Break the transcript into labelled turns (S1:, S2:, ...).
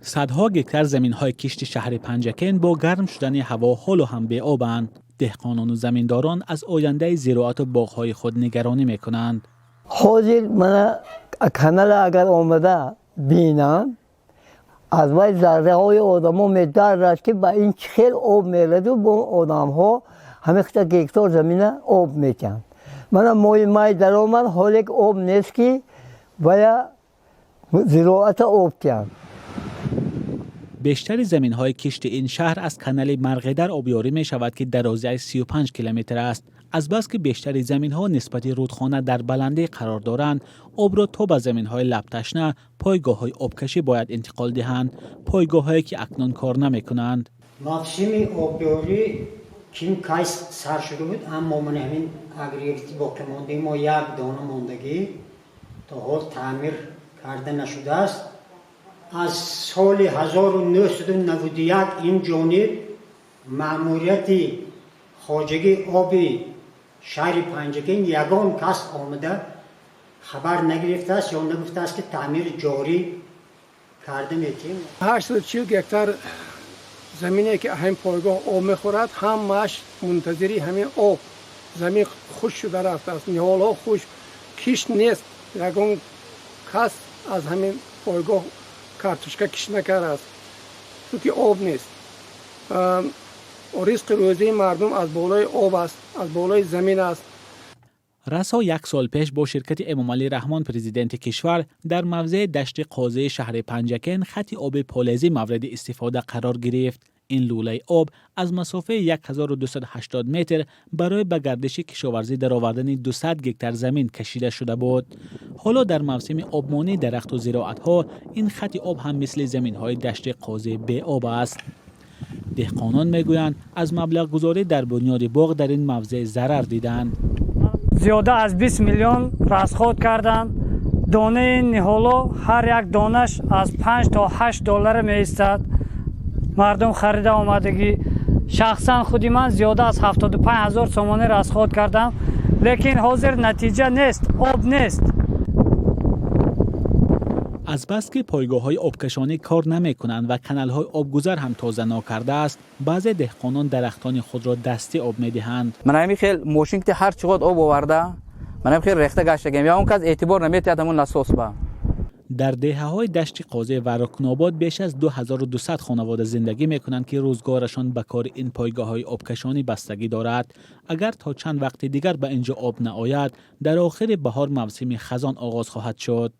S1: صدها گکتر زمین‌های کشت شهر پنجکین با گرم شدن هوا حال و هم به آبند. دهقانان و زمینداران از آینده زراعت و باغ‌های خود نگرانی می‌کنند.
S2: حاضر من کانال اگر آمده بینم از وای ذره های آدما می‌درد که با این خیلی آب می‌رد و با آدم‌ها همیشه گکتار زمین آب می‌کند. من مای درآمد حالی که آب نیست که باید زراعت آب کرد.
S1: بیشتر زمین‌های کشت این شهر از کانال مرغدر آبیاری می شود که درازی 35 کیلومتر است. از بس که بیشتر زمین‌ها نسبت رودخانه در بلندی قرار دارند، آب را تا به زمین‌های لب تشنه پایگاه‌های آبکشی باید انتقال دهند، پایگاه‌هایی که اکنون کار نمی‌کنند.
S3: موسم آبیاری کم کاش سر شده بود، اما من همین اگریتی با که مانده ما یک دانه ماندگی تا حال تعمیر کرده نشده است. از سال 1991 این جانب مأموریت خواجگی آبی شهر پنجکین یگان کس آمده خبر نگرفته است یا نگفته است که تعمیر جاری کرده میتیم.
S4: 840 گکتر زمینی که همین پایگاه آب میخورد همش منتظری همین آب زمین خوش شده رفته است. نهالها خوش کشت نیست، یگان کس از همین پایگاه کارتوشکا کش نکرده است تو که آب نیست. رزق روزی مردم از بالای آب است، از بالای زمین است.
S1: رسا یک سال پیش با شرکت امام علی رحمان پرزیدنت کشور در موضع دشت قاضی شهر پنجکین خط آب پالایزی مورد استفاده قرار گرفت. این لوله آب از مسافه 1280 متر برای به گردش کشاورزی درآوردن 200 گکتر زمین کشیده شده بود. حالا در موسم آبمانی درخت و زراعت‌ها این خط آب هم مثل زمین‌های دشت قاضی به آب است. دهقانان میگویند از مبلغ گذاری در بنیاد باغ در این موضع ضرر دیدند.
S5: زیاده از 20 میلیون رصدخواد کردم. دانه نهالو هر یک دانش از 5 تا 8 دلار می ایستد. مردم خریده آمدگی شخصا خودی من زیاده از 75,000 تومان رصدخواد کردم، لیکن حاضر نتیجه نیست، آب نیست.
S1: از بس که پایگاه‌های آبکشانی کار نمی‌کنند و کانال‌های آبگذر هم تازه ناکرده است، بعضی دهقانان درختان خود را دستی آب می‌دهند.
S6: من همین خیلی ماشین که هر چقدر آب آورده من هم خیلی رخته گشتم یا اون کس اعتبار نمی‌تید همون نسوس با.
S1: در دهه‌های دشت قاضی و رکناباد بیش از 2200 خانواده زندگی می‌کنند که روزگارشان به کار این پایگاه‌های آبکشانی بستگی دارد. اگر تا چند وقت دیگر به اینجا آب نآید، در آخر بهار موسم خزان آغاز خواهد شد.